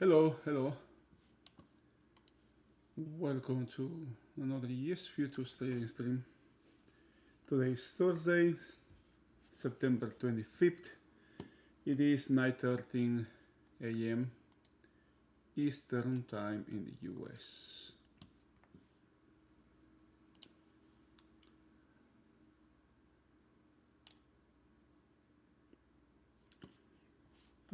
Hello, hello. Welcome to another Yes Futures trading stream. Today is Thursday, September 25th. It is 9:13 a.m. Eastern Time in the US.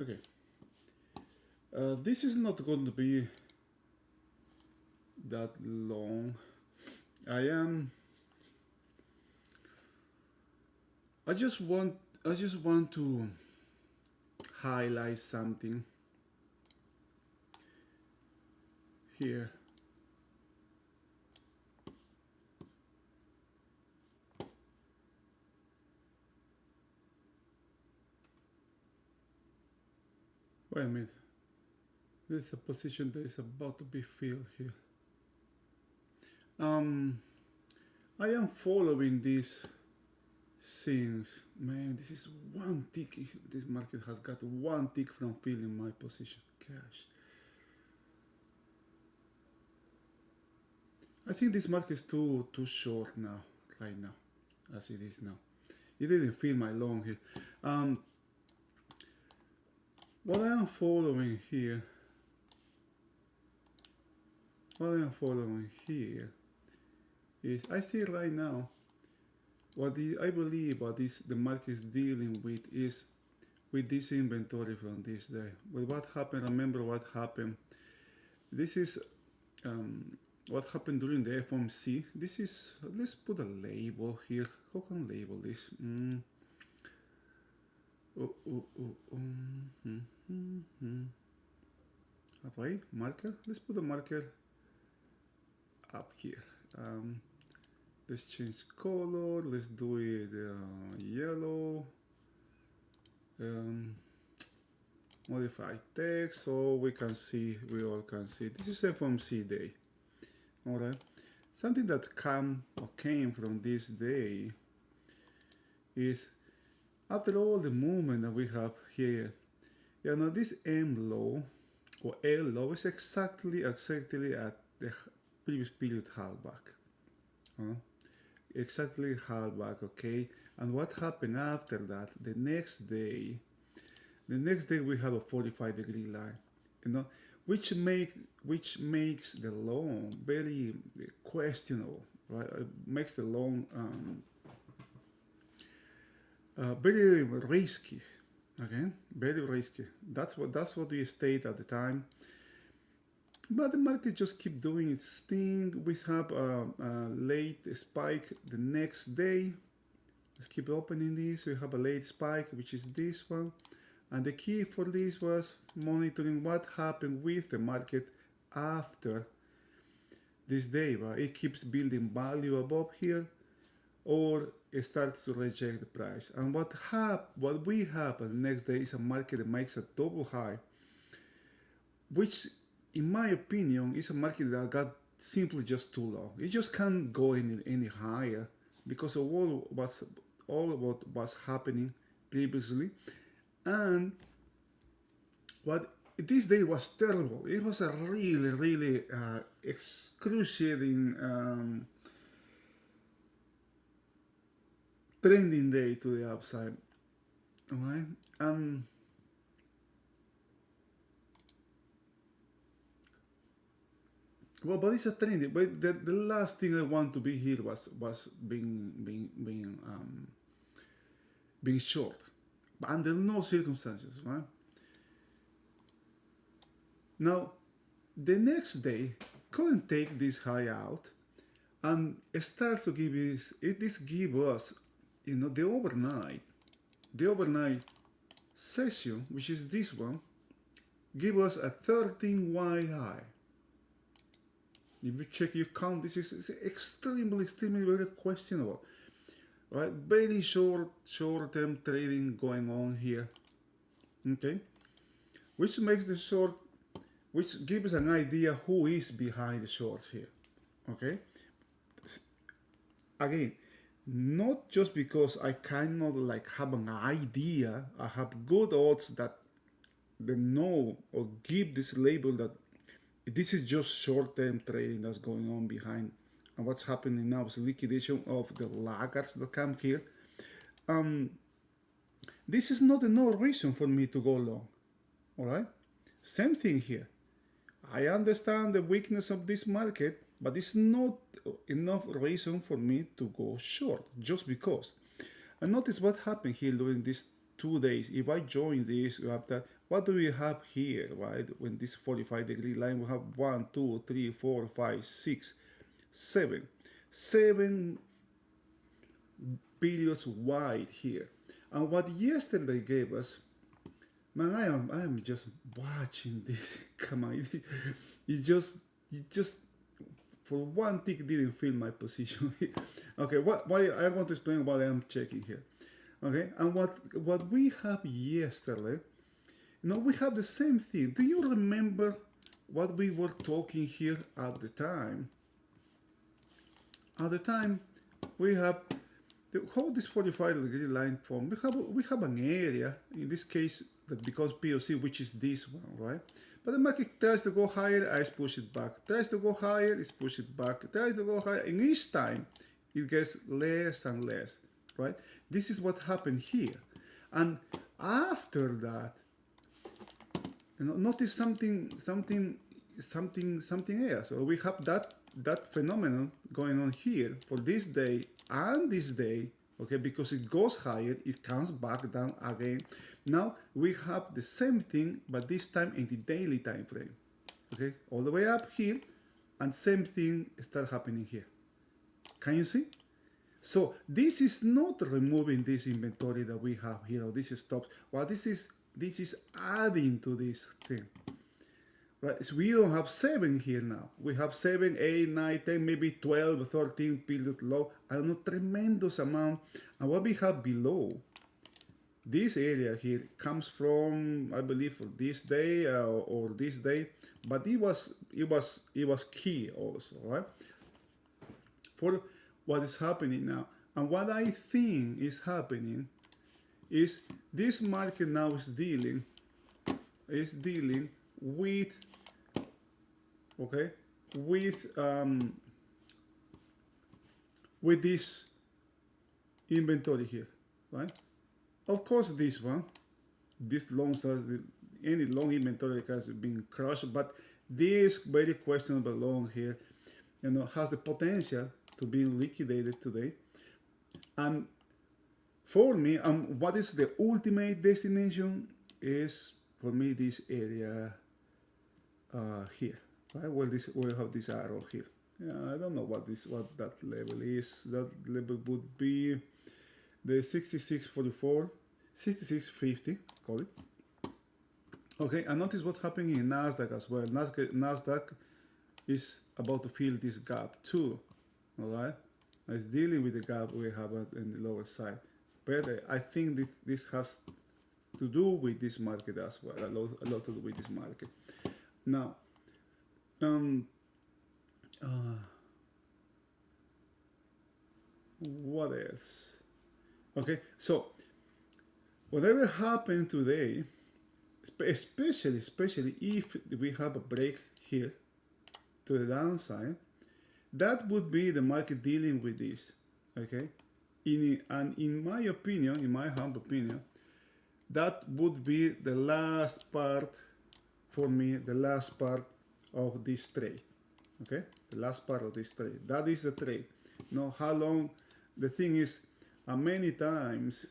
Okay. This is not going to be that long. I am. I just want. I just want to highlight something here. Wait a minute. There's a position that is about to be filled here. Um, I am following these things. Man, this is one tick. This market has got one tick from filling my position. Gosh. I think this market is too short now, right now, as it is now. It didn't fill my long here. What I am following here, is I see right now I believe what the market is dealing with is with this inventory from this day. Well, what happened? Remember what happened? This is what happened during the FOMC. This is, let's put a label here. How can I label this? Right, marker. Let's put a marker up here. Let's change color. Let's do it yellow. Modify text so we all can see. This is FOMC day. Alright. Something that came from this day is, after all the movement that we have here, this M low or L low is exactly at the previous period halfback. Exactly halfback, okay? And what happened after that? The next day we have a 45-degree line, which makes the long very questionable, right? It makes the long very risky. Again, very risky. That's what we state at the time. But the market just keep doing its thing. We have a late spike the next day. Let's keep opening this. We have a late spike, which is this one. And the key for this was monitoring what happened with the market after this day. Right? It keeps building value above here, or it starts to reject the price. And what we have the next day is a market that makes a double high, which in my opinion is a market that got simply just too low. It just can't go any higher because of all what was happening previously. And what this day was terrible. It was a really excruciating trending day to the upside. Alright? Well, but it's a trend. But the last thing I want to be here was being short, but under no circumstances, right? Now, the next day couldn't take this high out, and it starts to give us, the overnight session, which is this one, give us a 13 wide high. If you check your count, this is extremely very questionable. Right? Very short-term trading going on here. Okay? Which makes the short, which gives an idea who is behind the shorts here. Okay? Again, not just because I cannot have an idea, I have good odds that the know or give this label that this is just short-term trading that's going on behind, and what's happening now is liquidation of the laggards that come here. This is not no reason for me to go long. All right, same thing here. I understand the weakness of this market, but it's not enough reason for me to go short just because. And notice what happened here during these 2 days. If I join this, you have that. What do we have here, right? When this 45-degree line, we have 1, 2, 3, 4, 5, 6, 7. 7 periods wide here. And what yesterday gave us, man, I am just watching this. Come on, it just for one tick didn't fill my position. Okay, why I want to explain what I am checking here. Okay, and what we have yesterday, we have the same thing. Do you remember what we were talking here at the time? At the time, we have how this 45-degree line form. We have an area in this case that becomes POC, which is this one, right? But the market tries to go higher, I push it back. Tries to go higher, it's push it back. Tries to go higher, and each time it gets less and less, right? This is what happened here. And after that, notice something else. So we have that phenomenon going on here for this day and this day, okay, because it goes higher, it comes back down again. Now we have the same thing, but this time in the daily time frame, okay, all the way up here, and same thing start happening here. Can you see? So this is not removing this inventory that we have here, or this stops. Well, this is adding to this thing. Right, so we don't have 7 here now. We have 7, 8, 9, 10, maybe 12, 13 period low. I don't know, tremendous amount. And what we have below, this area here comes from, I believe, for this day or this day, but it was key also, right? For what is happening now. And what I think is happening is this market now is dealing with, okay, with this inventory here, right? Of course, this long, any long inventory has been crushed, but this very questionable long here, has the potential to be liquidated today. And for me, what is the ultimate destination is, for me, this area here, right? Well, we'll have this arrow here. I don't know what that level is. That level would be the 66.44, 66.50, call it. Okay, and notice what's happening in Nasdaq as well. Nasdaq is about to fill this gap too. All right, it's dealing with the gap we have in the lower side. But I think this has to do with this market as well. A lot to do with this market. Now, what else? Okay, so whatever happened today, especially if we have a break here to the downside, that would be the market dealing with this. Okay, and in my opinion, in my humble opinion, that would be the last part for me, the last part of this trade. Okay, the last part of this trade. That is the trade. Now, how long? The thing is, many times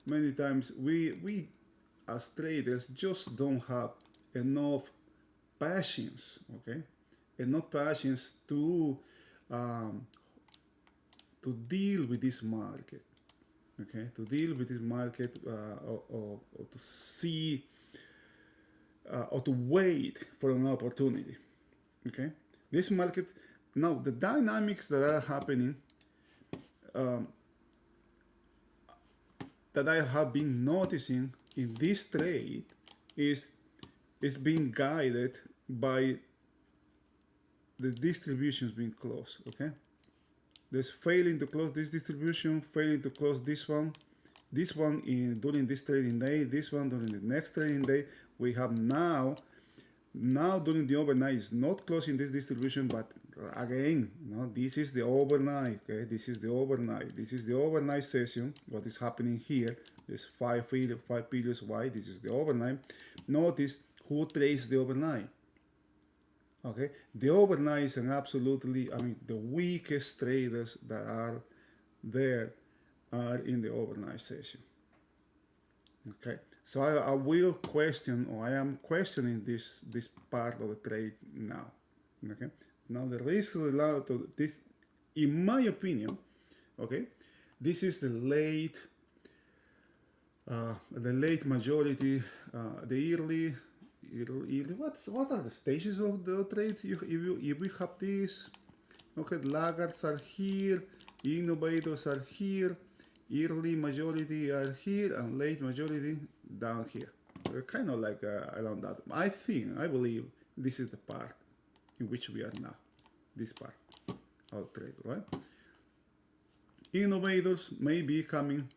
we as traders just don't have enough patience. Okay, enough patience to deal with this market. Okay, to deal with this market or to see or to wait for an opportunity. Okay, this market now, the dynamics that are happening that I have been noticing in this trade is being guided by the distributions being closed. Okay, there's failing to close this distribution, failing to close this one in during this trading day, this one during the next trading day. We have now during the overnight is not closing this distribution, but again, this is the overnight. Okay, this is the overnight. This is the overnight session. What is happening here? There's five periods. Why? This is the overnight. Notice who trades the overnight. Okay, the overnight is an absolutely, I mean, the weakest traders that are there are in the overnight session. Okay, so I will question, or I am questioning this part of the trade now. Okay, now the risk related to this, in my opinion, okay, this is the late majority, the early. What are the stages of the trade? If we have this, okay, laggards are here, innovators are here, early majority are here, and late majority down here. Kind of like around that. I believe this is the part in which we are now. This part of trade, right? Innovators may be coming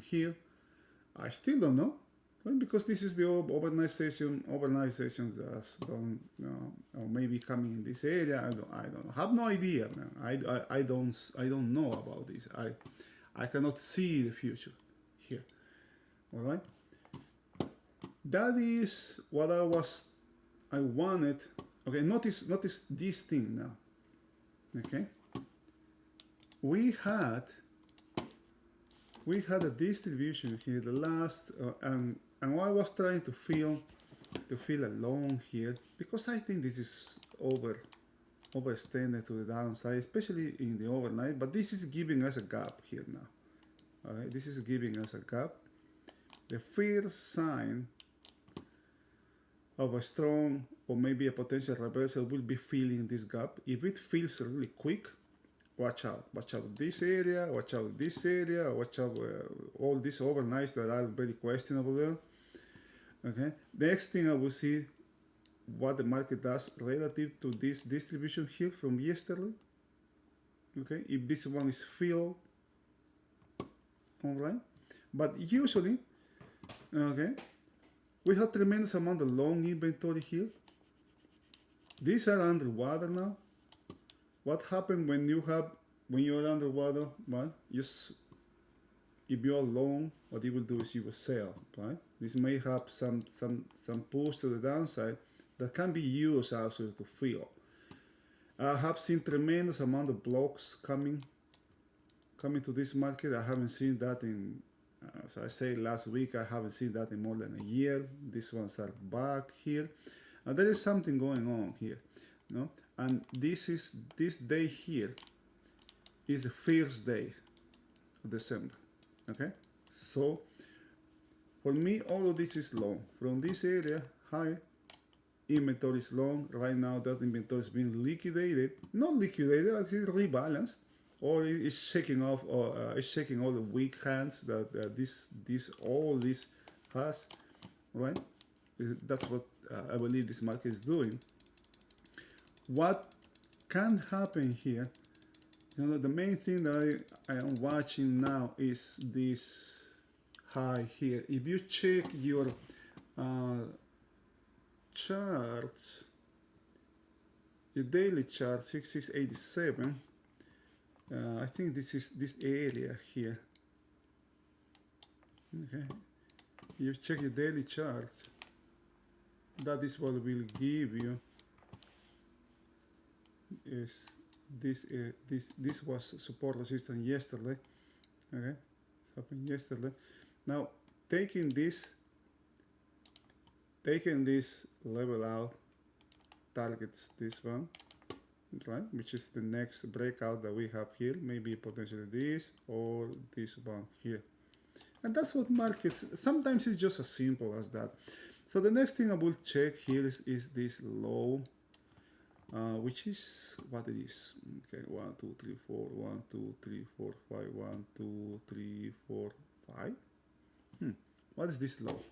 here. I still don't know. Because this is the overnight session. Overnight sessions don't, or maybe coming in this area. I don't know. Have no idea, man. I don't know about this. I cannot see the future here. All right. That is what I wanted. Okay. Notice this thing now. Okay. We had a distribution here. The last and I was trying to feel alone here, because I think this is overextended to the downside, especially in the overnight. But this is giving us a gap here now. All right, this is giving us a gap. The first sign of a strong or maybe a potential reversal will be filling this gap. If it fills really quick, watch out. Watch out this area, watch out this area, watch out all these overnights that are very questionable there. Okay. Next thing I will see what the market does relative to this distribution here from yesterday. Okay. If this one is filled, all right. But usually, okay, we have tremendous amount of long inventory here. These are underwater now. What happens when you're underwater? Well, if you are long, what you will do is you will sell, right? This may have some push to the downside that can be used also to fill. I have seen tremendous amount of blocks coming to this market. I haven't seen that in, as I said last week, I haven't seen that in more than a year. These ones are back here, and there is something going on here, no? And this day here is the first day of December. Okay, so for me, all of this is long. From this area, high inventory is long. Right now, that inventory is being liquidated. Not liquidated, actually rebalanced, or it's shaking off, or it's shaking all the weak hands that all this has. Right? That's what I believe this market is doing. What can happen here? The main thing that I am watching now is this high here. If you check your charts, your daily chart 6687, I think this is this area here. Okay, you check your daily charts. That is what will give you. Is this was support resistance yesterday. Okay, happened yesterday. Now taking this level out targets this one, right, which is the next breakout that we have here, maybe potentially this or this one here. And that's what markets, sometimes it's just as simple as that. So the next thing I will check here is this low, which is what it is. Okay, 1 2 3 4 1 2 3 4 5 1 2 3 4 5. What is this low?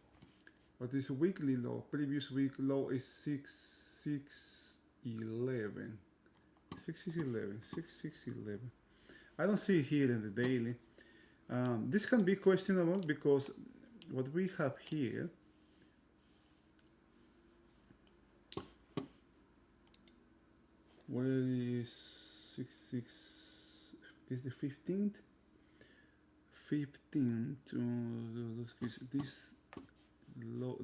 What is weekly low? Previous week low is 6611. 6611. I don't see it here in the daily. This can be questionable because what we have here Where is 66? Is the 15th? 15 to this low.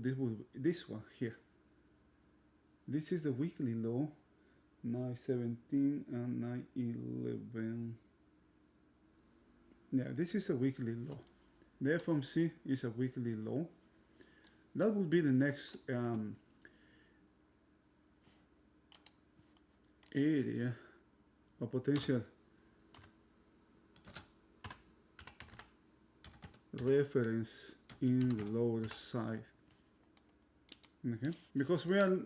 This one here. This is the weekly low. 917 and 911. Yeah, this is a weekly low. The FOMC is a weekly low. That will be the next area of potential reference in the lower side. Okay, because we have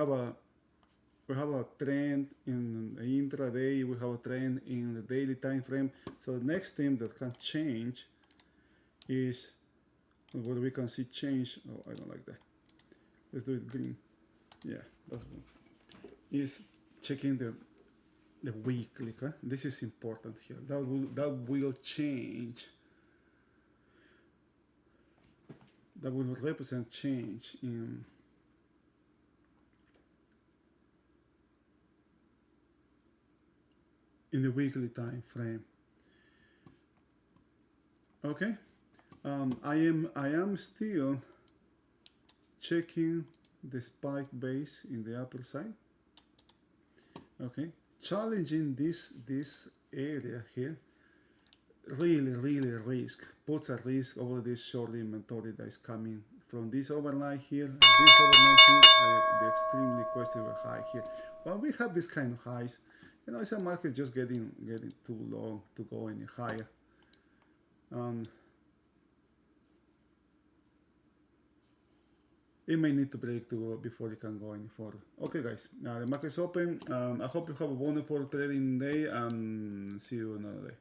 a trend in the intraday, we have a trend in the daily time frame. So the next thing that can change is where we can see change. Oh, I don't like that. Let's do it green. Yeah, that's one. Is checking the weekly. Okay? This is important here. That will change. That will represent change in the weekly time frame. Okay, I am still checking the spike base in the upper side. Okay, challenging this area here really puts a risk over this short inventory that is coming from this overnight here. This overnight here, the extremely questionable high here. Well, we have this kind of highs. You know, it's a market just getting too low to go any higher. It may need to break before it can go any further. Okay, guys, the market's open. I hope you have a wonderful trading day and see you another day.